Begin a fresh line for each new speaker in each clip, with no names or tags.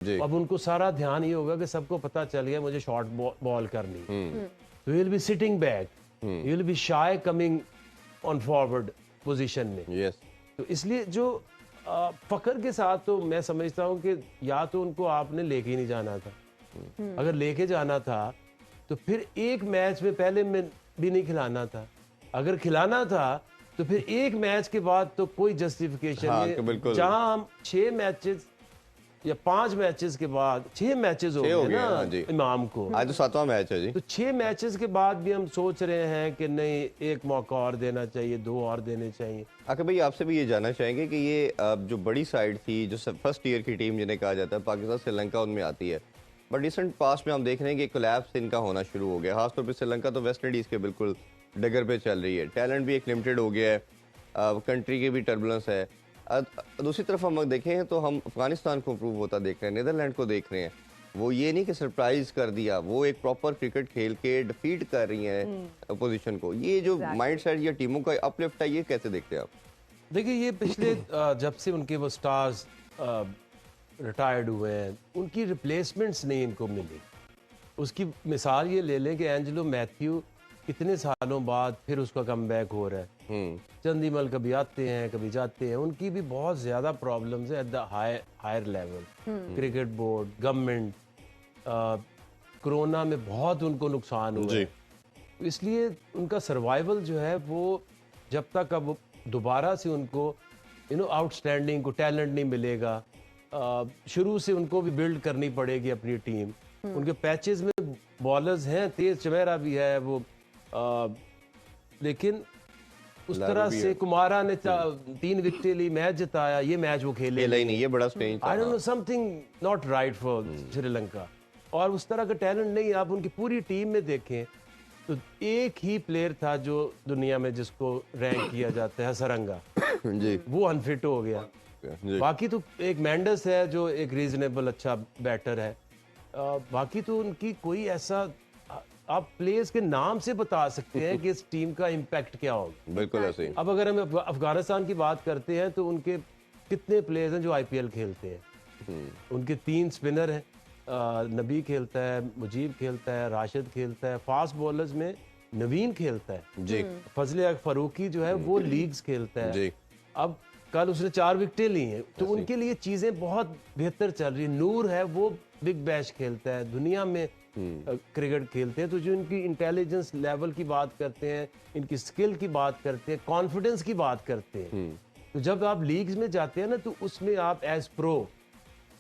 जी।
अब उनको सारा ध्यान ये होगा कि सबको पता चल गया मुझे शॉर्ट बॉल करनी, तो will be sitting back, will be shy coming on forward position में।
यस।
तो इसलिए जो फखर के साथ तो मैं समझता हूँ कि या तो उनको आपने लेके ही नहीं जाना था, अगर लेके जाना था तो फिर एक मैच में पहले में भी नहीं खिलाना था, अगर खिलाना था तो फिर एक मैच के बाद तो कोई जस्टिफिकेशन
हाँ,
नहीं।
कि बिल्कुल।
जहां हम 6 मैचेस या 5 मैचेस के बाद 6 मैचेस हो
6 हो
गए
गए,
ना
हाँ जी।
इमाम को,
आज तो 7वां मैच है जी।
तो 6 मैचेस के बाद भी हम सोच रहे हैं कि नहीं एक मौका और देना चाहिए, 2 और देने चाहिए।
आके भाई आपसे भी ये जानना चाहेंगे कि ये जो बड़ी साइड थी, जो फर्स्ट ईयर की टीम जिन्हें कहा जाता है, पाकिस्तान श्रीलंका उनमें आती है, बट रिसेंट पास्ट में हम देख रहे हैं कि कोलैप्स इनका होना शुरू हो गया। खासतौर पर श्रीलंका तो वेस्ट इंडीज़ के बिल्कुल डगर पे चल रही है, टैलेंट भी एक लिमिटेड हो गया है, कंट्री की भी टर्बुलेंस है। दूसरी तरफ हम देखें तो हम अफगानिस्तान को इम्प्रूव होता देख रहे हैं, नीदरलैंड को देख रहे हैं। वो ये नहीं कि सरप्राइज कर दिया, वो एक प्रॉपर क्रिकेट खेल के डिफीट कर रही हैं अपोजिशन को। ये जो माइंडसेट या टीमों का अपलिफ्ट है, ये कैसे देखते हैं आप?
देखिए ये पिछले जब से उनके वो स्टार्स रिटायर्ड हुए हैं, उनकी रिप्लेसमेंट्स नहीं इनको मिली। उसकी मिसाल ये ले लें कि एंजेलो मैथ्यू कितने सालों बाद फिर उसका कमबैक हो रहा है। चंदीमल कभी आते हैं कभी जाते हैं, उनकी भी बहुत ज़्यादा प्रॉब्लम्स है at the higher level. Cricket board, government, corona में बहुत उनको नुकसान हुआ है, इसलिए उनका सर्वाइवल जो है वो जब तक अब दोबारा से उनको आउटस्टैंडिंग को टैलेंट नहीं मिलेगा, शुरू से उनको भी बिल्ड करनी पड़ेगी अपनी टीम। उनके पैचेस में बॉलर्स हैं, तेज चवेरा भी है वो, लेकिन उस तरह से कुमारा ने 3 विकेटें ली, मैच जिताया, ये मैच वो खेले
ही नहीं, ये बड़ा स्ट्रेंज था।
I don't know, something not right for Sri Lanka. और उस तरह का टैलेंट नहीं। आप उनकी पूरी टीम में देखें तो एक ही प्लेयर था जो दुनिया में जिसको रैंक किया जाता है, सरंगा
जी।
वो अनफिट हो गया। बाकी तो एक मेंडस है जो एक रीजनेबल अच्छा बैटर है, बाकी तो उनकी कोई ऐसा, आप प्लेयर्स के नाम से बता सकते हैं कि इस टीम का इम्पैक्ट क्या होगा।
बिल्कुल ऐसे ही।
अब अगर हम अफगानिस्तान की बात करते हैं तो उनके कितने प्लेयर्स हैं जो आईपीएल खेलते हैं। उनके 3 स्पिनर हैं, नबी खेलता है, मुजीब खेलता है, राशिद खेलता है, फास्ट बॉलर्स में नवीन खेलता है
जी,
फजले फारूकी जो है वो लीग्स खेलता है
जी।
अब कल उसने 4 विकेटें ली हैं, तो उनके लिए चीजें बहुत बेहतर चल रही है। नूर है वो बिग बैश खेलता है, दुनिया में क्रिकेट खेलते हैं। तो जो इनकी इंटेलिजेंस लेवल की बात करते हैं, इनकी स्किल की बात करते हैं, कॉन्फिडेंस की बात करते हैं, तो जब आप लीग्स में जाते हैं ना तो उसमें आप एज प्रो,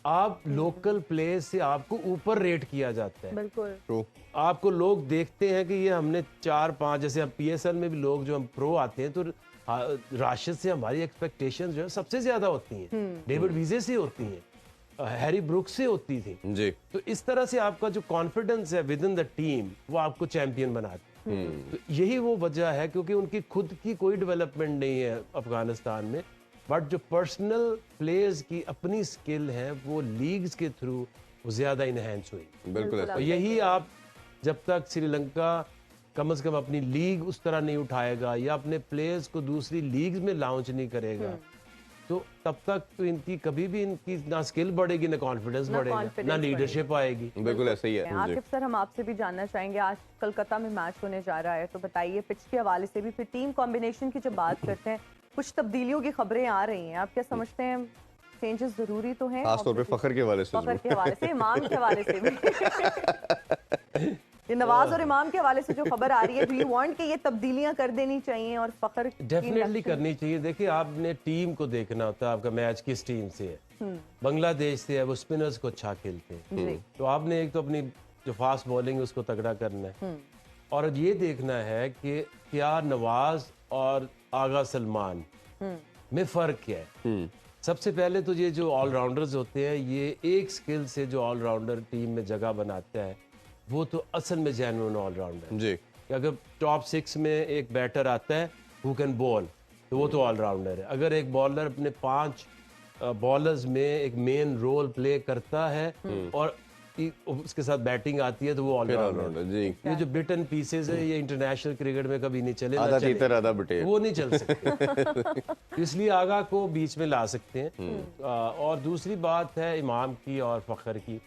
आप लोकल प्लेयर से आपको ऊपर रेट किया जाता है।
बिल्कुल।
आपको लोग देखते हैं कि ये हमने 4-5, जैसे अब पीएसएल में भी लोग जो हम प्रो आते हैं तो राशिद से हमारी एक्सपेक्टेशंस जो है सबसे ज्यादा होती हैं, डेविड विजे से होती हैं, हैरी ब्रुक्स से होती थी
जी।
तो इस तरह से आपका जो कॉन्फिडेंस है विद इन द टीम वो आपको चैंपियन बनाती है। तो यही वो वजह है, क्योंकि उनकी खुद की कोई डेवलपमेंट नहीं है अफगानिस्तान में, बट जो पर्सनल प्लेयर्स की अपनी स्किल है वो लीग्स के थ्रू वो ज्यादा इनहेंस हुई।
बिल्कुल
तो यही आप जब तक श्रीलंका कम से कम अपनी लीग उस तरह नहीं उठाएगा या अपने प्लेयर्स को दूसरी लीग्स में लॉन्च नहीं करेगा, तो तब तक तो इनकी कभी भी इनकी ना स्किल बढ़ेगी, ना कॉन्फिडेंस बढ़ेगा, ना लीडरशिप आएगी।
बिल्कुल ऐसे ही है।
आकिब सर, हम आपसे भी जानना चाहेंगे, आज कोलकाता में मैच होने जा रहा है, तो बताइए पिच के हवाले से भी, फिर टीम कॉम्बिनेशन की जब बात करते हैं, कुछ तब्दीलियों की खबरें आ रही हैं, आप क्या समझते हैं चेंजेस जरूरी तो हैं?
खासतौर पे फखर के हवाले से,
फखर के हवाले से, इमाम के हवाले से भी ये नवाज और इमाम के हवाले से जो खबर आ रही है, डू यू वांट कि ये तब्दीलियां कर देनी चाहिए और फखर
डेफिनेटली करनी चाहिए। देखिए आपने टीम को देखना होता है, आपका मैच किस टीम से है। बांग्लादेश से है, वो स्पिनर्स को अच्छा खेलते हैं, तो आपने एक तो अपनी जो फास्ट बॉलिंग है उसको तगड़ा करना है, और ये देखना है कि क्या नवाज और आगा सलमान में फर्क क्या है। सबसे पहले तो ये जो ऑलराउंडर्स होते हैं, ये एक स्किल से जो ऑलराउंडर टीम में जगह बनाता है वो तो असल में जेन्युइन ऑलराउंडर
जी।
अगर टॉप 6 में एक बैटर आता है हु कैन बॉल, तो वो तो ऑलराउंडर है। अगर एक बॉलर अपने 5 बॉलर्स में एक मेन रोल प्ले करता है और उसके साथ बैटिंग आती है तो वो ऑलराउंडर।
ऑलराउंडर जी,
ये जो बिट एंड पीसेस है ये इंटरनेशनल क्रिकेट में कभी नहीं चले, ना
आधा
चले।
तीतर आधा बटेर।
वो नहीं चल सकते। इसलिए आगा को बीच में ला सकते हैं। और दूसरी बात है इमाम की और फखर की,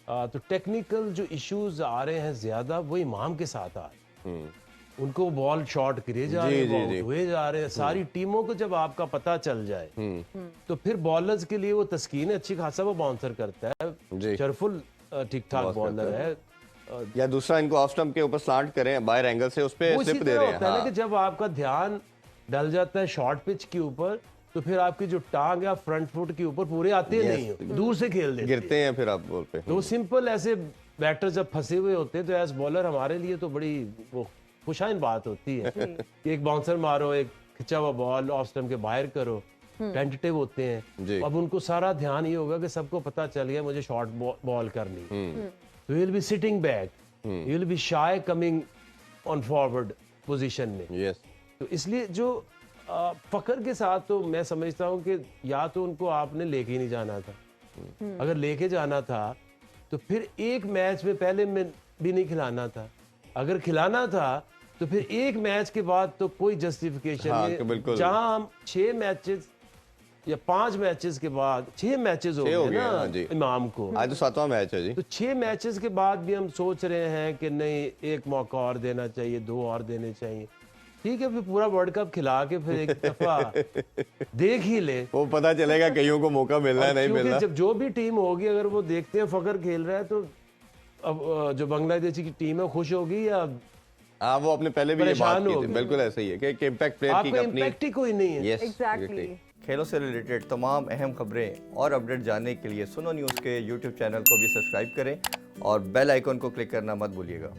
तो टेक्निकल जो इश्यूज आ रहे हैं ज्यादा वो इमाम के साथ आ रहे हैं। उनको बॉल शॉट करे जा रहे हैं, वो हुए जा रहे हैं। सारी टीमों को जब आपका पता चल जाए तो फिर बॉलर्स के लिए वो तस्कीन अच्छी खासा वो बाउंसर करता है। शरफुल ठीक ठाक बॉलर है।
या दूसरा इनको ऑफ स्टंप के ऊपर स्लांट करें बाहर एंगल से, उस पे
वो इसी
स्लिप दे
तरह
रहे हैं।
होता है ना
हाँ।
कि जब आपका ध्यान डल जाता है शॉर्ट पिच के ऊपर तो फिर आपकी जो टांग या फ्रंट फुट के ऊपर पूरे आते नहीं हो, दूर से खेल देते हैं।
गिरते हैं फिर आप बॉल पे।
तो सिंपल ऐसे बैटर जब फंसे हुए होते हैं तो एज बॉलर हमारे लिए तो बड़ी वो खुशाइन बात होती है कि एक बाउंसर मारो, एक खिंचा हुआ बॉल ऑफ स्टंप के बाहर करो, टेंटेटिव होते हैं। अब उनको सारा ध्यान ये होगा कि सबको पता चल गया मुझे शॉर्ट बॉल करनी, तो will be sitting back, will be shy coming on forward position में।
यस,
तो इसलिए जो फकर के साथ तो मैं समझता हूँ कि या तो उनको आपने लेके ही नहीं जाना था, अगर लेके जाना था तो फिर एक मैच में पहले में भी नहीं खिलाना था, अगर खिलाना था तो फिर एक मैच के बाद तो कोई जस्टिफिकेशन
हाँ,
नहीं।
बिल्कुल।
जहां हम 6 मैचेस या 5 मैचेस के बाद 6 मैचेस हो
छह हो
गए
गए,
ना
हाँ जी।
इमाम को,
आज तो 7वां मैच है जी।
तो 6 मैचेस के बाद भी हम सोच रहे हैं कि नहीं एक मौका और देना चाहिए, 2 और देने चाहिए। ठीक है, फिर पूरा वर्ल्ड कप खिला के फिर एक दफा देख ही ले,
वो पता चलेगा कईयों को मौका मिलना है नहीं
क्योंकि
मिलना।
जब जो भी टीम होगी अगर वो देखते हैं फकर खेल रहा है तो अब जो बांग्लादेशी की टीम है खुश होगी या
हाँ, वो अपने पहले भी ये बात
परेशान
की थी।
होगी।
बिल्कुल ऐसा ही है कि इम्पैक्ट प्लेयर की
आपका
अपनी।
इम्पैक्ट ही कोई नहीं है।
Yes,
exactly.
खेलों से रिलेटेड तमाम अहम खबरें और अपडेट जानने के लिए सुनो न्यूज़ के यूट्यूब चैनल को भी सब्सक्राइब करें और बेल आइकन को क्लिक करना मत भूलिएगा।